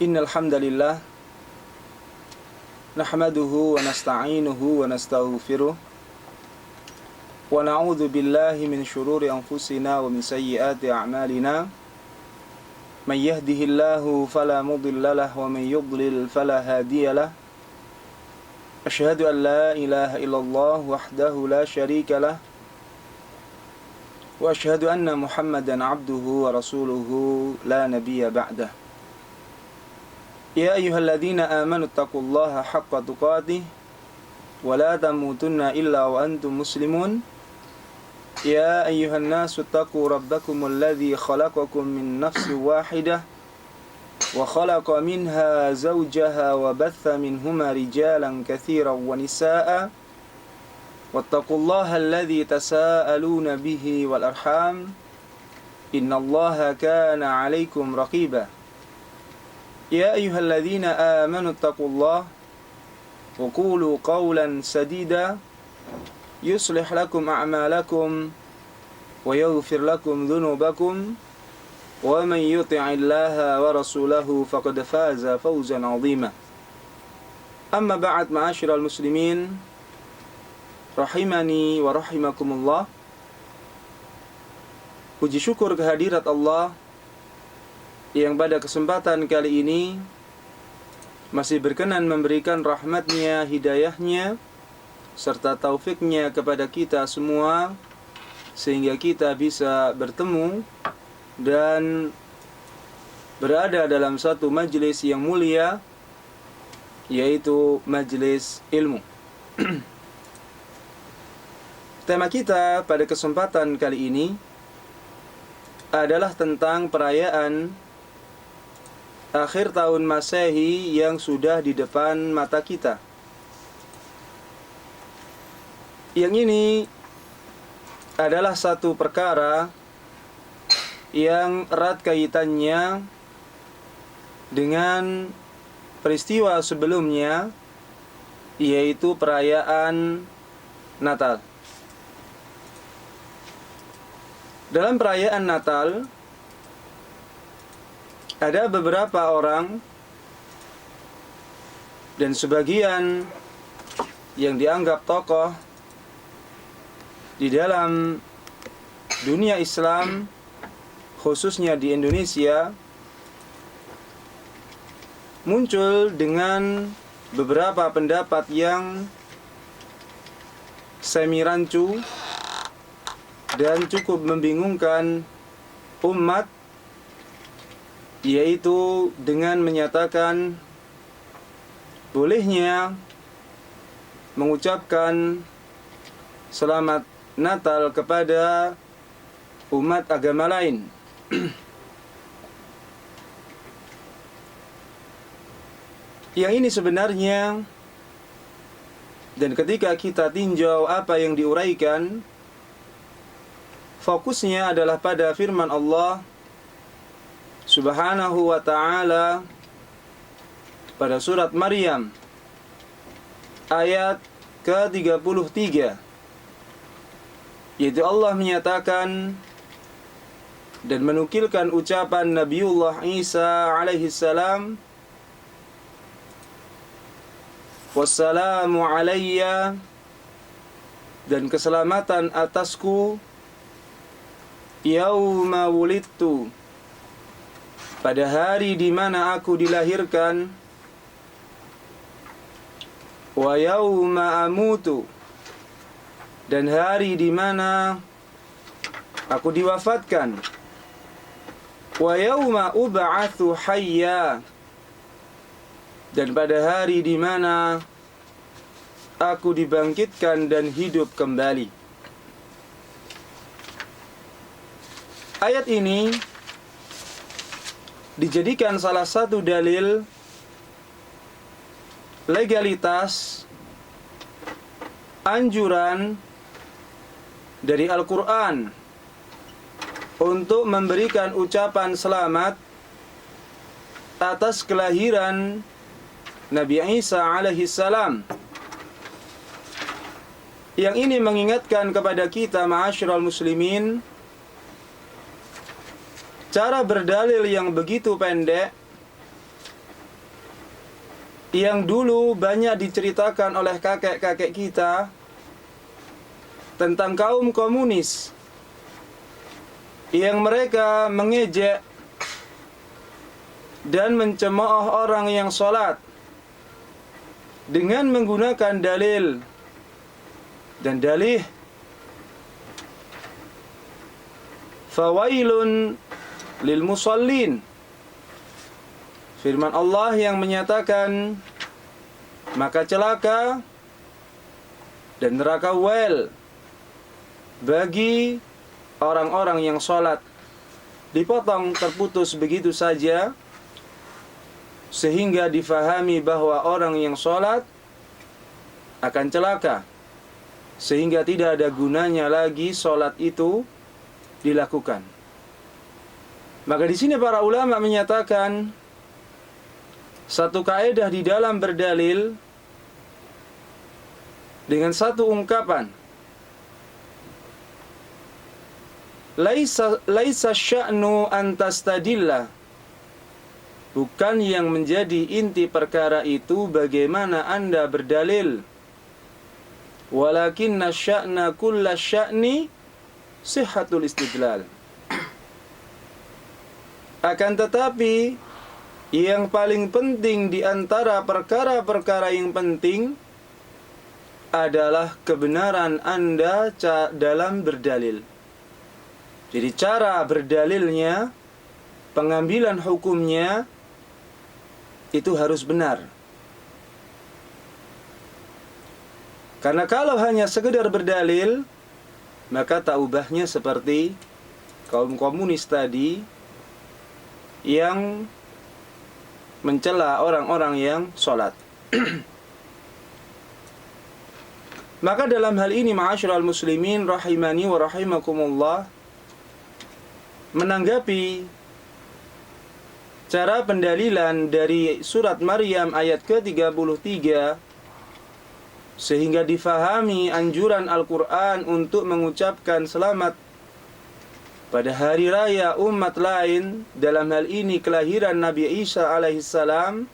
Innal hamdalillah nahmaduhu wa nasta'inuhu wa nastaghfiruh wa na'udzu billahi min shururi anfusina wa min sayyiati a'malina may yahdihillahu fala mudilla lahu wa may yudlil fala hadiya lahu asyhadu an la ilaha illallah wahdahu la syarika lahu wa asyhadu anna Muhammadan 'abduhu wa rasuluhu la nabiyya ba'dah. Ya ayyuhalladzina amanu taqullaha haqqa tuqatih wa la tamutunna illa wa antum muslimun. Ya ayyuhan nasu taqu rabbakumul ladzi khalaqakum min nafsin wahidah wa khalaqa minha zawjaha wa batha minhuma rijalan katsiran wa nisaa'a wattaqullaha alladzi tasaaluna bihi wal arham innallaha kana 'alaikum raqiba. Ya ayyuhalladzina amanu taqullaha wa qulu qawlan sadida yuslih lakum a'malakum wa yaghfir lakum dhunubakum wa man yuti'illaha wa rasulahu faqad faza fawzan 'azima. Amma ba'd, ma'asyiral muslimin rahimani wa rahimakumullah. Puji syukur kehadirat Allah yang pada kesempatan kali ini masih berkenan memberikan rahmatnya, hidayahnya, serta taufiknya kepada kita semua, sehingga kita bisa bertemu dan berada dalam satu majelis yang mulia, yaitu majelis ilmu. Tema kita pada kesempatan kali ini adalah tentang perayaan akhir tahun Masehi yang sudah di depan mata kita. Yang ini adalah satu perkara yang erat kaitannya dengan peristiwa sebelumnya, yaitu perayaan Natal. Dalam perayaan Natal ada beberapa orang dan sebagian yang dianggap tokoh di dalam dunia Islam, khususnya di Indonesia, muncul dengan beberapa pendapat yang semi rancu dan cukup membingungkan umat, yaitu dengan menyatakan bolehnya mengucapkan selamat Natal kepada umat agama lain. Yang ini sebenarnya, dan ketika kita tinjau apa yang diuraikan, fokusnya adalah pada firman Allah Subhanahu wa ta'ala pada surat Maryam ayat ke-33, yaitu Allah menyatakan dan menukilkan ucapan Nabiullah Isa alaihi salam, wassalamu alayya, dan keselamatan atasku, yauma wulidtu, pada hari di mana aku dilahirkan, wa yauma amutu, dan hari di mana aku diwafatkan, wa yauma ub'atsu hayya, dan pada hari di mana aku dibangkitkan dan hidup kembali. Ayat ini dijadikan salah satu dalil legalitas anjuran dari Al-Quran untuk memberikan ucapan selamat atas kelahiran Nabi Isa alaihi salam. Yang ini mengingatkan kepada kita, ma'asyiral muslimin, cara berdalil yang begitu pendek yang dulu banyak diceritakan oleh kakek-kakek kita tentang kaum komunis yang mereka mengejek dan mencemooh orang yang sholat dengan menggunakan dalil dan dalih. Fawailun lil musallin, firman Allah yang menyatakan, maka celaka dan neraka wail bagi orang-orang yang sholat. Dipotong, terputus begitu saja, sehingga difahami bahwa orang yang sholat akan celaka, sehingga tidak ada gunanya lagi sholat itu dilakukan. Maka di sini para ulama menyatakan satu kaidah di dalam berdalil dengan satu ungkapan, laisa sya'nu an tastadilla, bukan yang menjadi inti perkara itu bagaimana Anda berdalil, walakinna sya'na kulla sya'ni sihhatul istidlal. Akan tetapi yang paling penting di antara perkara-perkara yang penting adalah kebenaran Anda dalam berdalil. Jadi cara berdalilnya, pengambilan hukumnya itu harus benar. Karena kalau hanya sekedar berdalil, maka tak ubahnya seperti kaum komunis tadi yang mencela orang-orang yang sholat. Maka dalam hal ini, ma'asyiral muslimin rahimani wa rahimakumullah, menanggapi cara pendalilan dari surat Maryam ayat ke-33, sehingga difahami anjuran Al-Quran untuk mengucapkan selamat pada hari raya umat lain, dalam hal ini kelahiran Nabi Isa alaihissalam,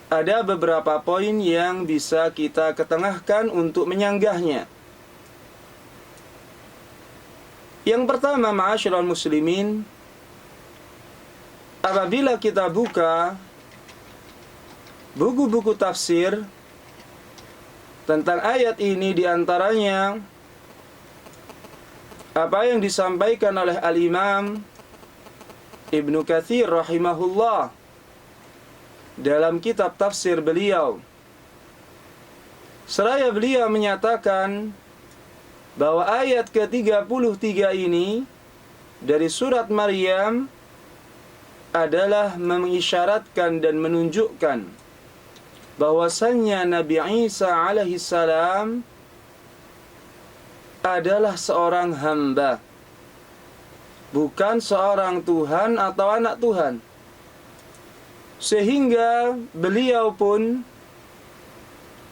ada beberapa poin yang bisa kita ketengahkan untuk menyanggahnya. Yang pertama, ma'asyiral muslimin, apabila kita buka buku-buku tafsir tentang ayat ini, diantaranya apa yang disampaikan oleh Al-Imam Ibnu Katsir rahimahullah dalam kitab tafsir beliau. Seraya beliau menyatakan bahwa ayat ke-33 ini dari surat Maryam adalah mengisyaratkan dan menunjukkan bahwasannya Nabi Isa alaihissalam adalah seorang hamba, bukan seorang Tuhan atau anak Tuhan. Sehingga beliau pun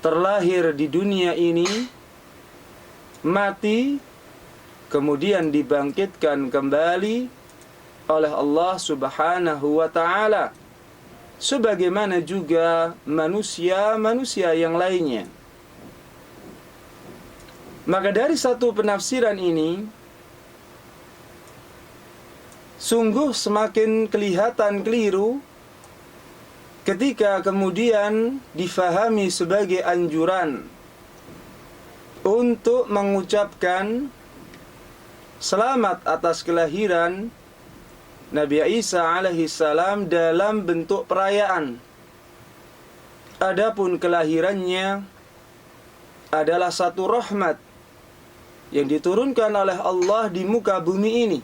terlahir di dunia ini, mati, kemudian dibangkitkan kembali oleh Allah Subhanahu wa ta'ala, sebagaimana juga manusia-manusia yang lainnya. Maka dari satu penafsiran ini, sungguh semakin kelihatan keliru ketika kemudian difahami sebagai anjuran untuk mengucapkan selamat atas kelahiran Nabi Isa alaihissalam dalam bentuk perayaan. Adapun kelahirannya adalah satu rahmat yang diturunkan oleh Allah di muka bumi ini.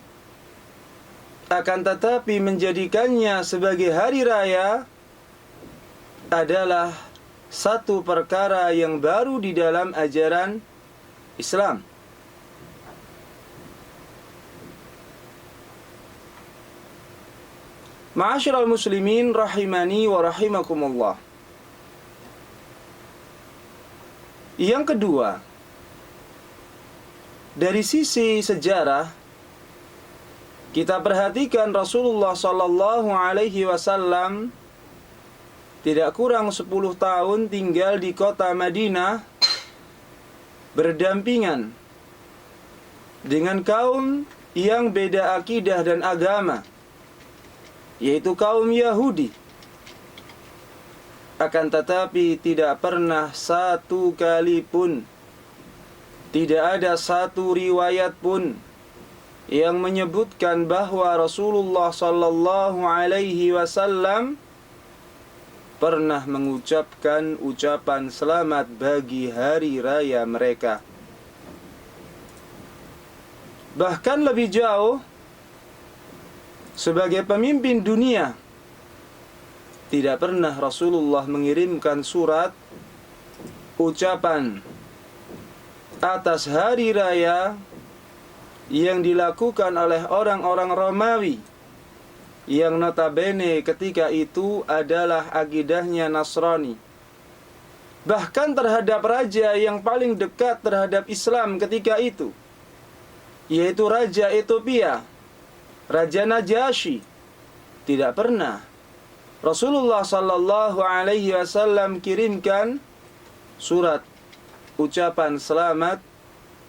Akan tetapi menjadikannya sebagai hari raya adalah satu perkara yang baru di dalam ajaran Islam. Ma'asyiral muslimin rahimani wa rahimakumullah. Yang kedua, dari sisi sejarah, kita perhatikan Rasulullah sallallahu alaihi wasallam tidak kurang 10 tahun tinggal di kota Madinah berdampingan dengan kaum yang beda akidah dan agama, yaitu kaum Yahudi. Akan tetapi tidak pernah satu kali pun, tidak ada satu riwayat pun yang menyebutkan bahwa Rasulullah sallallahu alaihi wasallam pernah mengucapkan ucapan selamat bagi hari raya mereka. Bahkan lebih jauh, sebagai pemimpin dunia, tidak pernah Rasulullah mengirimkan surat ucapan atas hari raya yang dilakukan oleh orang-orang Romawi yang notabene ketika itu adalah akidahnya Nasrani. Bahkan terhadap raja yang paling dekat terhadap Islam ketika itu, yaitu Raja Ethiopia, Raja Najasyi, tidak pernah Rasulullah sallallahu alaihi wasallam kirimkan surat ucapan selamat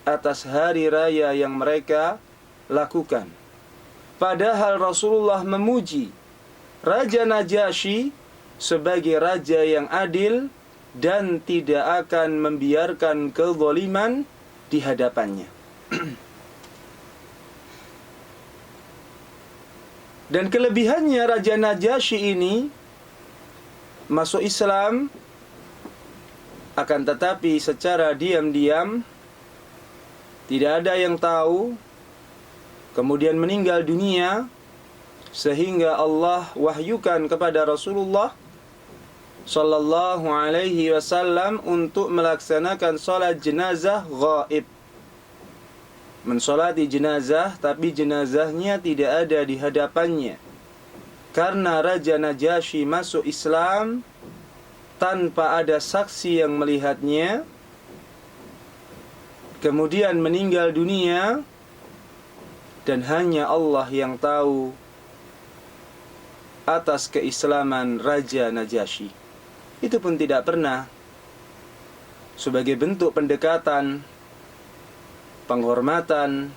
atas hari raya yang mereka lakukan. Padahal Rasulullah memuji Raja Najasyi sebagai raja yang adil dan tidak akan membiarkan kezaliman di hadapannya. Dan kelebihannya Raja Najasyi ini masuk Islam, akan tetapi secara diam-diam, tidak ada yang tahu, kemudian meninggal dunia, sehingga Allah wahyukan kepada Rasulullah sallallahu alaihi wasallam untuk melaksanakan salat jenazah ghaib. Mensolati jenazah, tapi jenazahnya tidak ada di hadapannya. Karena Raja Najasyi masuk Islam tanpa ada saksi yang melihatnya, kemudian meninggal dunia, dan hanya Allah yang tahu atas keislaman Raja Najasyi. Itu pun tidak pernah sebagai bentuk pendekatan, penghormatan,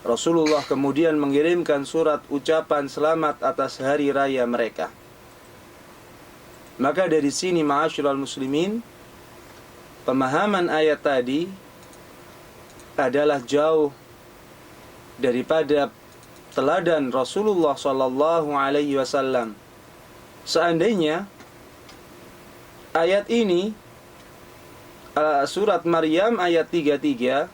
Rasulullah kemudian mengirimkan surat ucapan selamat atas hari raya mereka. Maka dari sini ma'asyiral muslimin, pemahaman ayat tadi adalah jauh daripada teladan Rasulullah sallallahu alaihi wasallam. Seandainya ayat ini, surat Maryam ayat 33,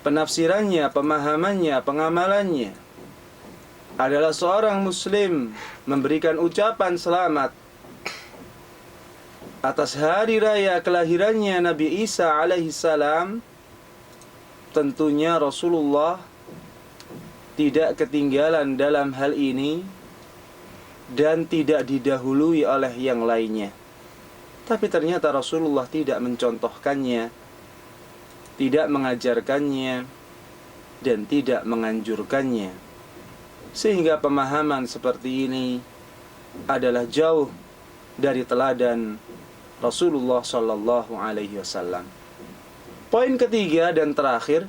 penafsirannya, pemahamannya, pengamalannya adalah seorang muslim memberikan ucapan selamat atas hari raya kelahirannya Nabi Isa alaihissalam, tentunya Rasulullah tidak ketinggalan dalam hal ini dan tidak didahului oleh yang lainnya. Tapi ternyata Rasulullah tidak mencontohkannya, tidak mengajarkannya, dan tidak menganjurkannya. Sehingga pemahaman seperti ini adalah jauh dari teladan Rasulullah sallallahu alaihi wasallam. Poin ketiga dan terakhir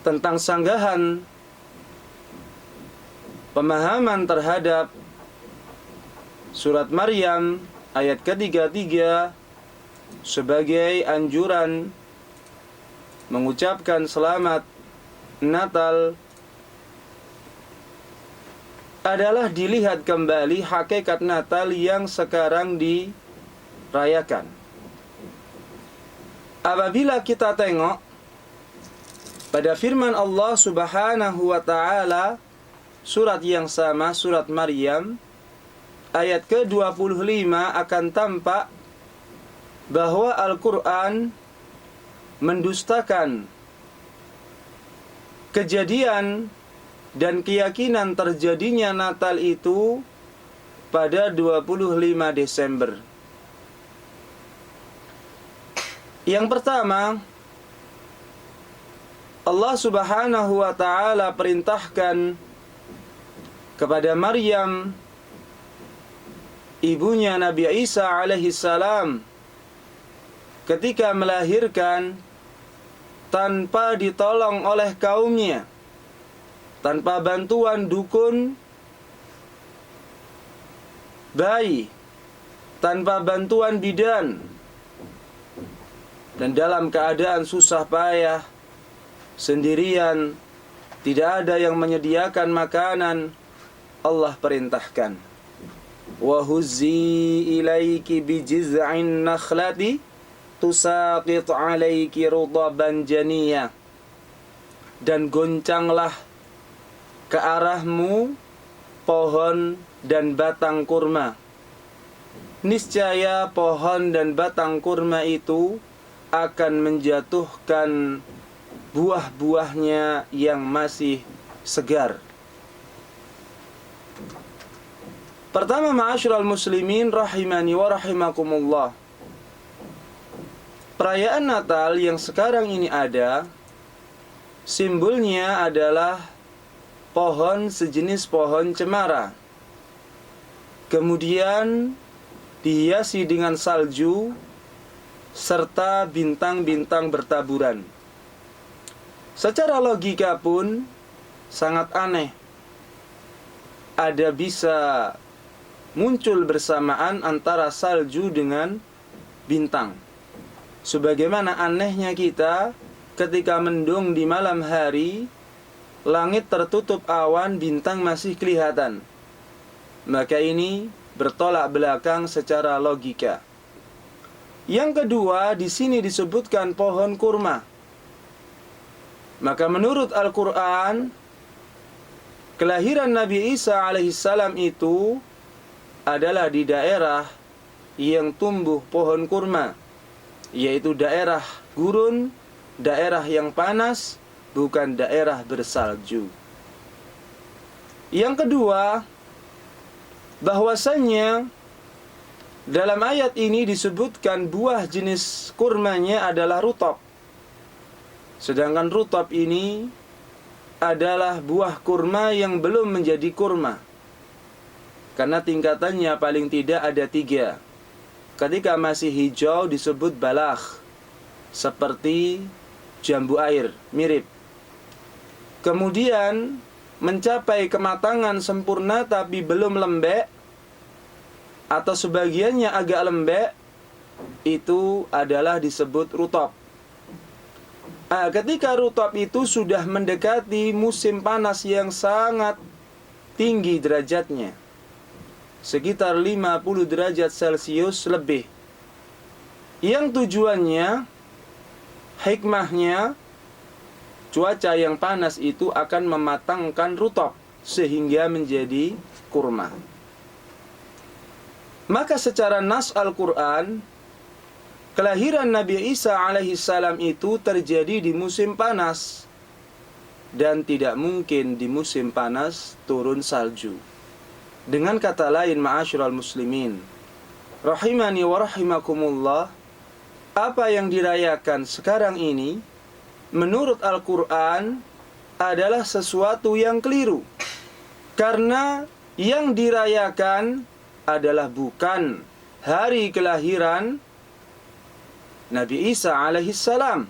tentang sanggahan pemahaman terhadap surat Maryam ayat ke-33 sebagai anjuran mengucapkan selamat Natal adalah dilihat kembali hakikat Natal yang sekarang dirayakan. Apabila kita tengok pada firman Allah Subhanahu wa taala, surat yang sama, surat Maryam ayat ke-25, akan tampak bahwa Al-Quran mendustakan kejadian dan keyakinan terjadinya Natal itu pada 25 Desember. Yang pertama, Allah Subhanahu wa taala perintahkan kepada Maryam, ibunya Nabi Isa alaihi salam, ketika melahirkan tanpa ditolong oleh kaumnya, tanpa bantuan dukun bayi, tanpa bantuan bidan, dan dalam keadaan susah payah, sendirian, tidak ada yang menyediakan makanan, Allah perintahkan, wa huzzi ilaiki bijiz'in nakhlati tusaqit 'alaiki rudaban janiyah, dan goncanglah ke arahmu pohon dan batang kurma. Niscaya pohon dan batang kurma itu akan menjatuhkan buah-buahnya yang masih segar. Pertama, ma'asyiral muslimin rahimani wa rahimakumullah, perayaan Natal yang sekarang ini ada, simbolnya adalah pohon sejenis pohon cemara, kemudian dihiasi dengan salju serta bintang-bintang bertaburan. Secara logika pun sangat aneh, ada bisa muncul bersamaan antara salju dengan bintang. Sebagaimana anehnya kita ketika mendung di malam hari, langit tertutup awan, bintang masih kelihatan. Maka ini bertolak belakang secara logika. Yang kedua, di sini disebutkan pohon kurma. Maka menurut Al-Quran, kelahiran Nabi Isa alaihissalam itu adalah di daerah yang tumbuh pohon kurma, yaitu daerah gurun, daerah yang panas, bukan daerah bersalju. Yang kedua, bahwasannya dalam ayat ini disebutkan buah jenis kurmanya adalah rutab. Sedangkan rutab ini adalah buah kurma yang belum menjadi kurma, karena tingkatannya paling tidak ada 3. Ketika masih hijau disebut balagh, seperti jambu air, mirip. Kemudian mencapai kematangan sempurna tapi belum lembek, atau sebagiannya agak lembek, itu adalah disebut rutab. Ketika rutab itu sudah mendekati musim panas yang sangat tinggi derajatnya, sekitar 50 derajat Celcius lebih, yang tujuannya, hikmahnya, cuaca yang panas itu akan mematangkan rutab sehingga menjadi kurma. Maka secara nas Al-Quran, kelahiran Nabi Isa alaihissalam itu terjadi di musim panas, dan tidak mungkin di musim panas turun salju. Dengan kata lain, ma'asyiral muslimin rahimani wa rahimakumullah, apa yang dirayakan sekarang ini menurut Al-Quran adalah sesuatu yang keliru, karena yang dirayakan adalah bukan hari kelahiran Nabi Isa alaihissalam,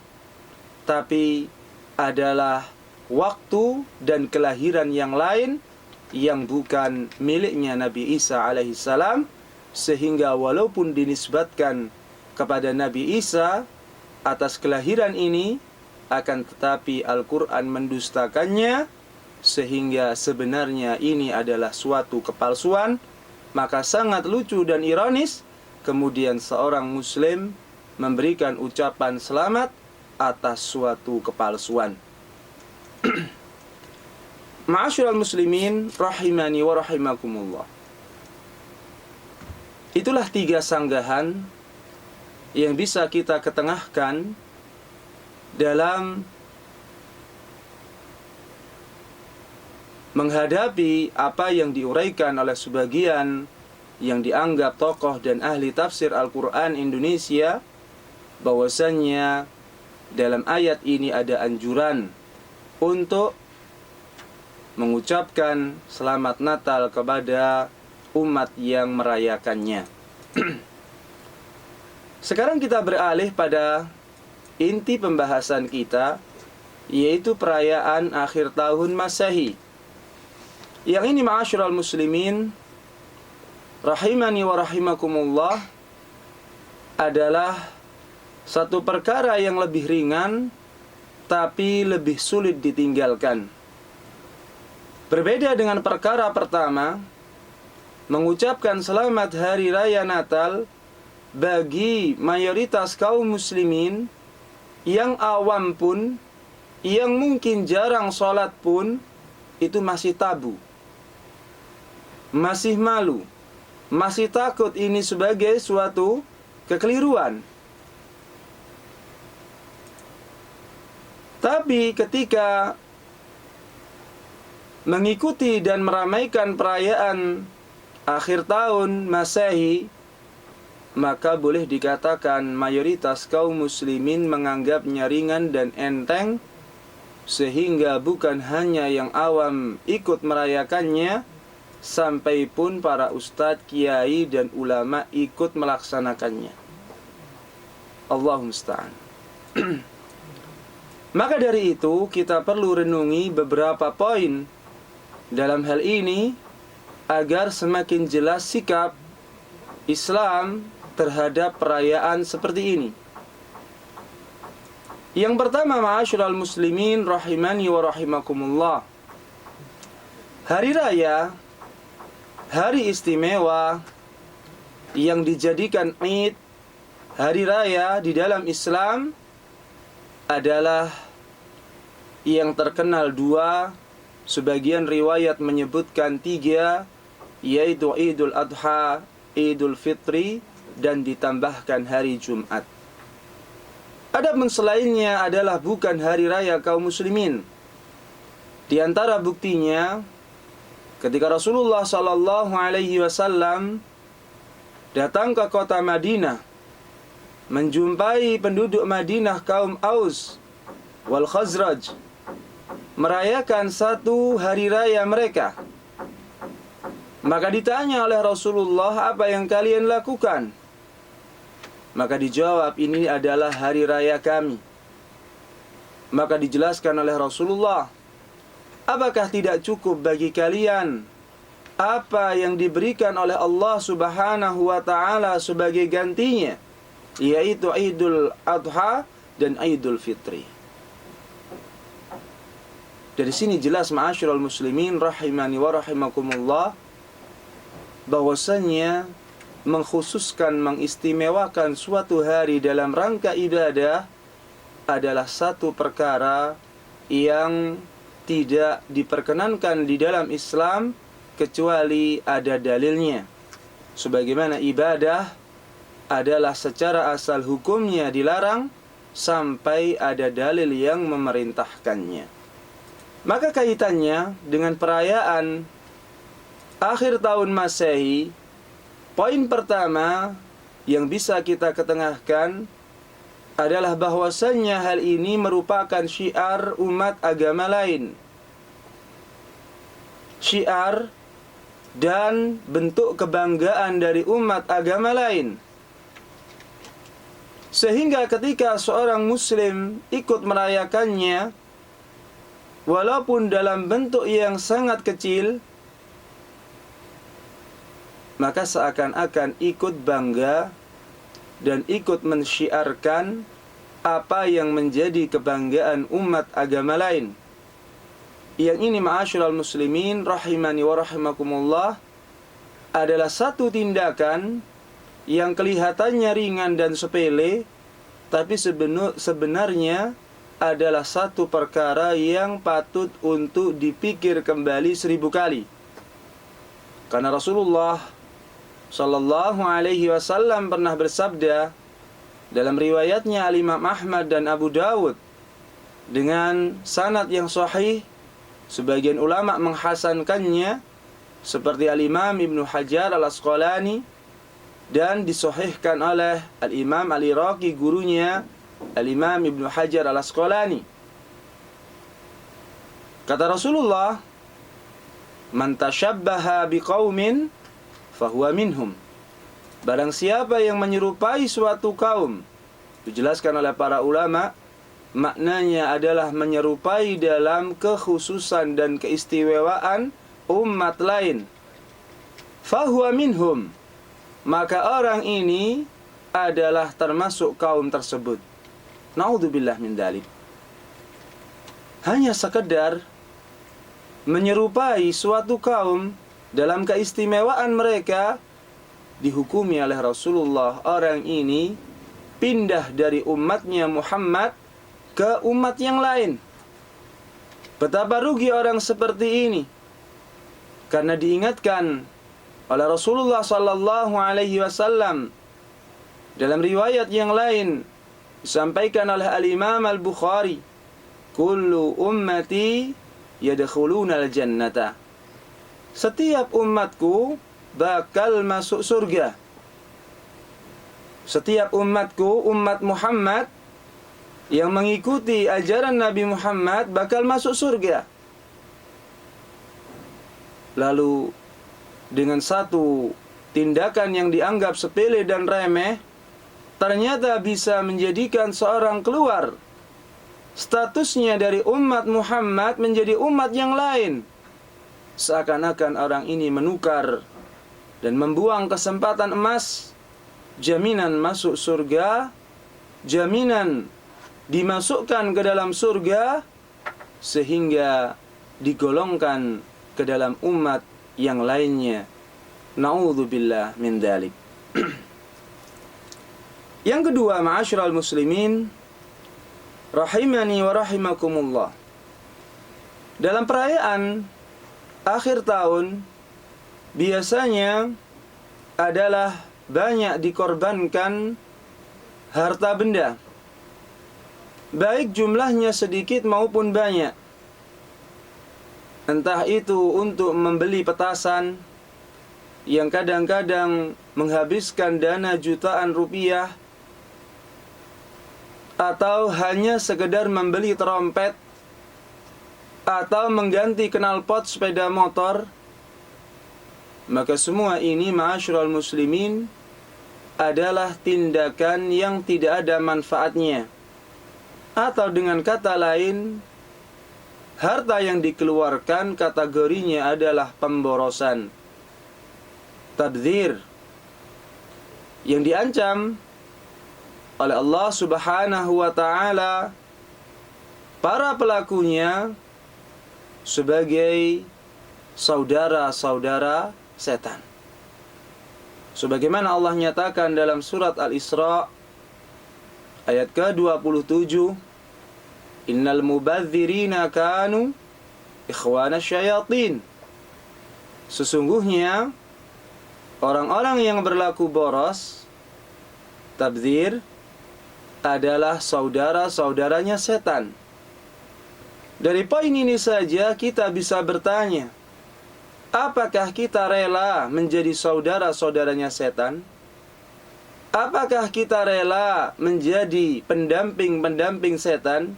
tapi adalah waktu dan kelahiran yang lain yang bukan miliknya Nabi Isa alaihissalam, sehingga walaupun dinisbatkan kepada Nabi Isa atas kelahiran ini, akan tetapi Al-Quran mendustakannya, sehingga sebenarnya ini adalah suatu kepalsuan. Maka sangat lucu dan ironis kemudian seorang muslim memberikan ucapan selamat atas suatu kepalsuan. Ma'asyiral muslimin rahimani wa rahimakumullah, itulah 3 sanggahan yang bisa kita ketengahkan dalam menghadapi apa yang diuraikan oleh sebagian yang dianggap tokoh dan ahli tafsir Al-Quran Indonesia, bahwasannya dalam ayat ini ada anjuran untuk mengucapkan selamat Natal kepada umat yang merayakannya. Sekarang kita beralih pada inti pembahasan kita, yaitu perayaan akhir tahun Masehi. Yang ini ma'asyiral muslimin rahimani wa rahimakumullah adalah satu perkara yang lebih ringan tapi lebih sulit ditinggalkan. Berbeda dengan perkara pertama, mengucapkan selamat hari raya Natal bagi mayoritas kaum muslimin yang awam pun, yang mungkin jarang sholat pun, itu masih tabu, masih malu, masih takut ini sebagai suatu kekeliruan. Tapi ketika mengikuti dan meramaikan perayaan akhir tahun Masehi, maka boleh dikatakan mayoritas kaum muslimin menganggapnya ringan dan enteng, sehingga bukan hanya yang awam ikut merayakannya, sampai pun para ustadz, kiai, dan ulama ikut melaksanakannya. Allahumma musta'an. Maka dari itu kita perlu renungi beberapa poin dalam hal ini agar semakin jelas sikap Islam terhadap perayaan seperti ini. Yang pertama, ma'asyiral muslimin rahimani wa rahimakumullah, hari raya, hari istimewa yang dijadikan Id, hari raya di dalam Islam adalah yang terkenal dua. Sebagian riwayat menyebutkan tiga, yaitu Idul Adha, Idul Fitri, dan ditambahkan hari Jumat. Adapun selainnya adalah bukan hari raya kaum muslimin. Di antara buktinya, ketika Rasulullah SAW datang ke kota Madinah, menjumpai penduduk Madinah kaum Aus wal Khazraj merayakan satu hari raya mereka. Maka ditanya oleh Rasulullah, apa yang kalian lakukan? Maka dijawab, ini adalah hari raya kami. Maka dijelaskan oleh Rasulullah, apakah tidak cukup bagi kalian apa yang diberikan oleh Allah Subhanahu wa ta'ala sebagai gantinya, yaitu Idul Adha dan Idul Fitri. Dari sini jelas ma'asyiral muslimin rahimani wa rahimakumullah, bahwasanya mengkhususkan, mengistimewakan suatu hari dalam rangka ibadah adalah satu perkara yang tidak diperkenankan di dalam Islam kecuali ada dalilnya. Sebagaimana ibadah adalah secara asal hukumnya dilarang sampai ada dalil yang memerintahkannya. Maka kaitannya dengan perayaan akhir tahun Masehi, poin pertama yang bisa kita ketengahkan adalah bahwasannya hal ini merupakan syiar umat agama lain. Syiar dan bentuk kebanggaan dari umat agama lain. Sehingga ketika seorang muslim ikut merayakannya, walaupun dalam bentuk yang sangat kecil, maka seakan-akan ikut bangga dan ikut mensyiarkan apa yang menjadi kebanggaan umat agama lain. Yang ini ma'asyiral muslimin rahimani wa rahimakumullah adalah satu tindakan yang kelihatannya ringan dan sepele, tapi sebenarnya adalah satu perkara yang patut untuk dipikir kembali 1000 kali. Karena Rasulullah Sallallahu Alaihi Wasallam pernah bersabda dalam riwayatnya Al-Imam Ahmad dan Abu Dawud dengan sanad yang sahih, sebagian ulama menghasankannya seperti Al-Imam Ibnu Hajar Al-Asqalani, dan disahihkan oleh Al-Imam Al-Iraqi, gurunya Al-Imam Ibnu Hajar Al-Asqalani. Kata Rasulullah Man tashabbaha biqaumin fahuwa minhum. Barang siapa yang menyerupai suatu kaum, dijelaskan oleh para ulama, maknanya adalah menyerupai dalam kekhususan dan keistimewaan umat lain. Fahuwa minhum, maka orang ini adalah termasuk kaum tersebut. Naudzubillah min dzalik. Hanya sekedar menyerupai suatu kaum dalam keistimewaan mereka, dihukumi oleh Rasulullah orang ini pindah dari umatnya Muhammad ke umat yang lain. Betapa rugi orang seperti ini, karena diingatkan oleh Rasulullah sallallahu alaihi wasallam dalam riwayat yang lain disampaikan oleh Al-Imam Al-Bukhari, kullu ummati yadkhuluna al-jannata. Setiap umatku bakal masuk surga. Setiap umatku, umat Muhammad yang mengikuti ajaran Nabi Muhammad bakal masuk surga. Lalu dengan satu tindakan yang dianggap sepele dan remeh, ternyata bisa menjadikan seorang keluar statusnya dari umat Muhammad menjadi umat yang lain. Seakan-akan orang ini menukar dan membuang kesempatan emas, jaminan masuk surga, jaminan dimasukkan ke dalam surga, sehingga digolongkan ke dalam umat yang lainnya. Na'udzubillah min dzalik. Yang kedua, ma'asyiral muslimin, rahimani wa rahimakumullah. Dalam perayaan akhir tahun biasanya adalah banyak dikorbankan harta benda, baik jumlahnya sedikit maupun banyak. Entah itu untuk membeli petasan yang kadang-kadang menghabiskan dana jutaan rupiah, atau hanya sekedar membeli trompet, atau mengganti knalpot sepeda motor. Maka semua ini, ma'asyiral muslimin, adalah tindakan yang tidak ada manfaatnya. Atau dengan kata lain, harta yang dikeluarkan kategorinya adalah pemborosan, tabdzir, yang diancam oleh Allah Subhanahu wa ta'ala para pelakunya sebagai saudara-saudara setan. Sebagaimana Allah nyatakan dalam surat Al-Isra ayat ke-27, innal mubadzirina kanu ikhwana syayatin. Sesungguhnya orang-orang yang berlaku boros, tabdzir, adalah saudara-saudaranya setan. Dari poin ini saja kita bisa bertanya, apakah kita rela menjadi saudara-saudaranya setan? Apakah kita rela menjadi pendamping-pendamping setan?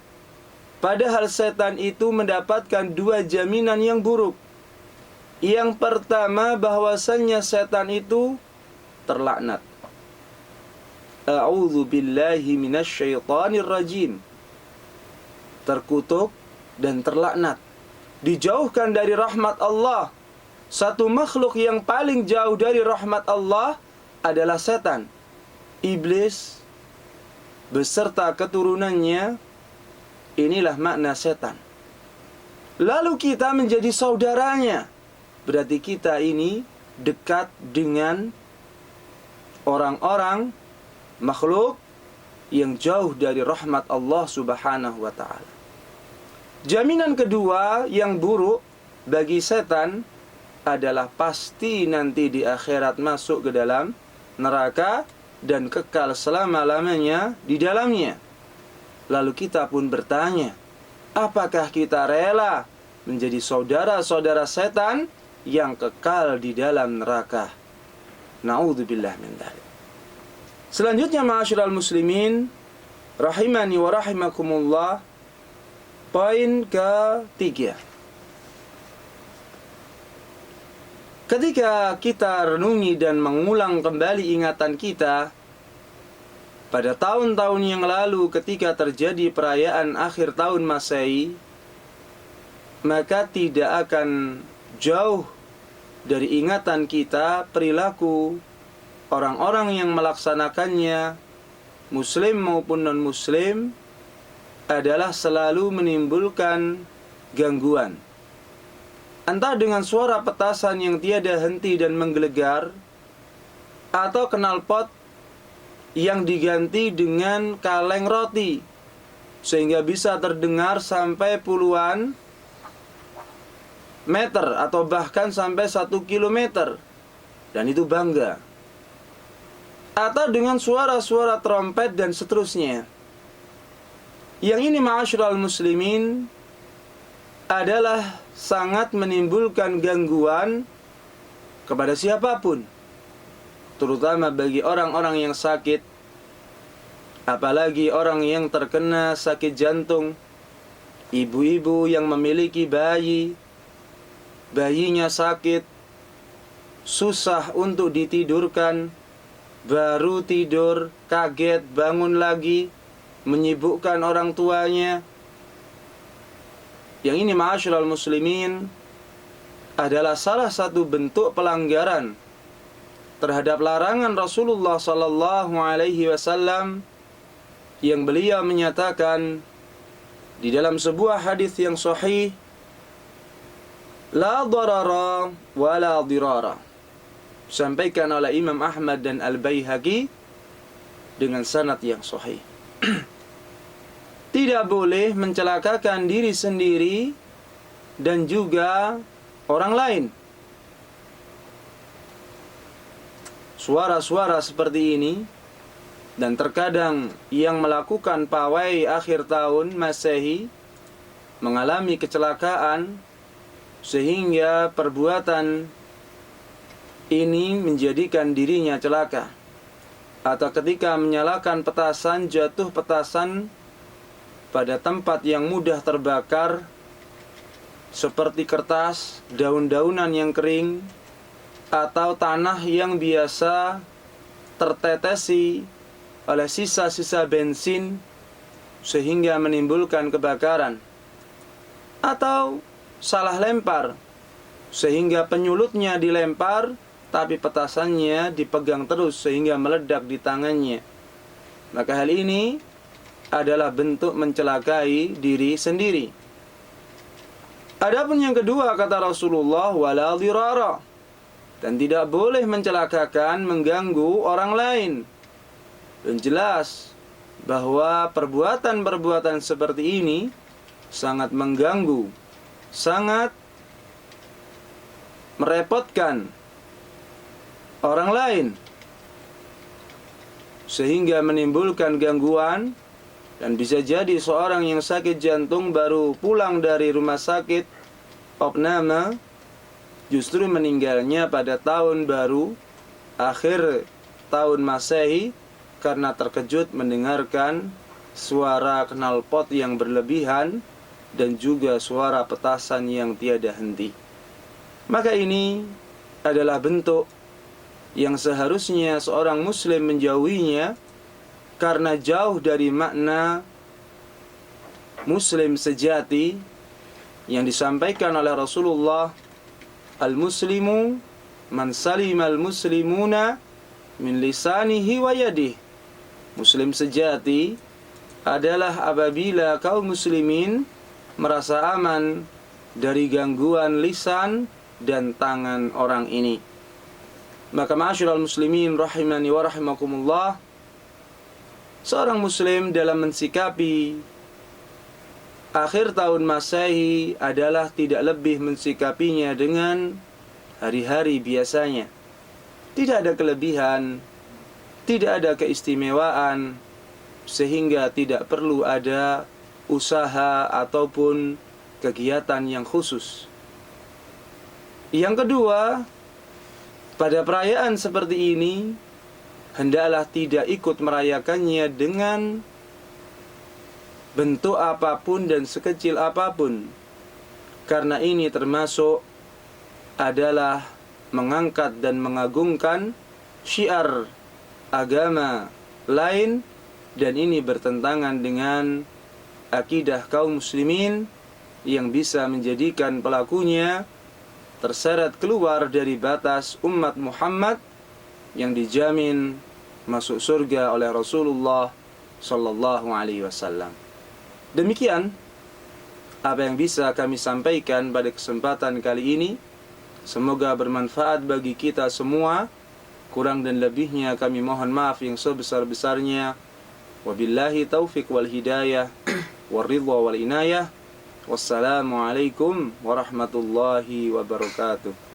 Padahal setan itu mendapatkan dua jaminan yang buruk. Yang pertama, bahwasannya setan itu terlaknat. A'udzu billahi minasyaitonir rajim. Terkutuk dan terlaknat, dijauhkan dari rahmat Allah. Satu makhluk yang paling jauh dari rahmat Allah adalah setan. Iblis beserta keturunannya, inilah makna setan. Lalu kita menjadi saudaranya, berarti kita ini dekat dengan orang-orang, makhluk yang jauh dari rahmat Allah Subhanahu wa ta'ala. Jaminan kedua yang buruk bagi setan adalah pasti nanti di akhirat masuk ke dalam neraka dan kekal selama-lamanya di dalamnya. Lalu kita pun bertanya, apakah kita rela menjadi saudara-saudara setan yang kekal di dalam neraka? Na'udzubillah min dzalik. Selanjutnya, ma'asyiral muslimin, rahimani wa rahimakumullah, poin ketiga. Ketika kita renungi dan mengulang kembali ingatan kita pada tahun-tahun yang lalu ketika terjadi perayaan akhir tahun Masehi, maka tidak akan jauh dari ingatan kita perilaku orang-orang yang melaksanakannya, muslim maupun non-muslim, adalah selalu menimbulkan gangguan. Entah dengan suara petasan yang tiada henti dan menggelegar, atau knalpot yang diganti dengan kaleng roti, sehingga bisa terdengar sampai puluhan meter atau bahkan sampai 1 kilometer, dan itu bangga. Atau dengan suara-suara trompet dan seterusnya. Yang ini ma'asyiral muslimin adalah sangat menimbulkan gangguan kepada siapapun, terutama bagi orang-orang yang sakit, apalagi orang yang terkena sakit jantung, ibu-ibu yang memiliki bayinya sakit, susah untuk ditidurkan, baru tidur, kaget, bangun lagi, menyibukkan orang tuanya. Yang ini ma'asyiral muslimin adalah salah satu bentuk pelanggaran terhadap larangan Rasulullah sallallahu alaihi wasallam yang beliau menyatakan di dalam sebuah hadis yang sahih, la darara wa la dirara, disampaikan oleh Imam Ahmad dan Al-Baihaqi dengan sanad yang sahih. Tidak boleh mencelakakan diri sendiri dan juga orang lain. Suara-suara seperti ini, dan terkadang yang melakukan pawai akhir tahun Masehi mengalami kecelakaan sehingga perbuatan ini menjadikan dirinya celaka. Atau ketika menyalakan petasan, jatuh petasan pada tempat yang mudah terbakar, seperti kertas, daun-daunan yang kering, atau tanah yang biasa tertetesi oleh sisa-sisa bensin sehingga menimbulkan kebakaran, atau salah lempar sehingga penyulutnya dilempar tapi petasannya dipegang terus sehingga meledak di tangannya. Maka hal ini adalah bentuk mencelakai diri sendiri. Adapun yang kedua, kata Rasulullah, wala dirara, dan tidak boleh mencelakakan, mengganggu orang lain. Dan jelas bahwa perbuatan-perbuatan seperti ini sangat mengganggu, sangat merepotkan orang lain, sehingga menimbulkan gangguan. Dan bisa jadi seorang yang sakit jantung baru pulang dari rumah sakit opname justru meninggalnya pada tahun baru akhir tahun Masehi karena terkejut mendengarkan suara knalpot yang berlebihan dan juga suara petasan yang tiada henti. Maka ini adalah bentuk yang seharusnya seorang muslim menjauhinya, karena jauh dari makna muslim sejati yang disampaikan oleh Rasulullah, al-muslimu man salimal muslimuna min lisanihi wa yadihi. Muslim sejati adalah apabila kaum muslimin merasa aman dari gangguan lisan dan tangan orang ini. Maka ma'asyiral muslimin rahimani wa rahimakumullah, seorang muslim dalam mensikapi akhir tahun Masehi adalah tidak lebih mensikapinya dengan hari-hari biasanya. Tidak ada kelebihan, tidak ada keistimewaan, sehingga tidak perlu ada usaha ataupun kegiatan yang khusus. Yang kedua, pada perayaan seperti ini hendaklah tidak ikut merayakannya dengan bentuk apapun dan sekecil apapun, karena ini termasuk adalah mengangkat dan mengagungkan syiar agama lain, dan ini bertentangan dengan akidah kaum muslimin yang bisa menjadikan pelakunya terseret keluar dari batas umat Muhammad yang dijamin masuk surga oleh Rasulullah sallallahu alaihi wasallam. Demikian apa yang bisa kami sampaikan pada kesempatan kali ini. Semoga bermanfaat bagi kita semua. Kurang dan lebihnya kami mohon maaf yang sebesar-besarnya. Wabillahi taufiq wal hidayah waridha wal inayah. Wassalamualaikum warahmatullahi wabarakatuh.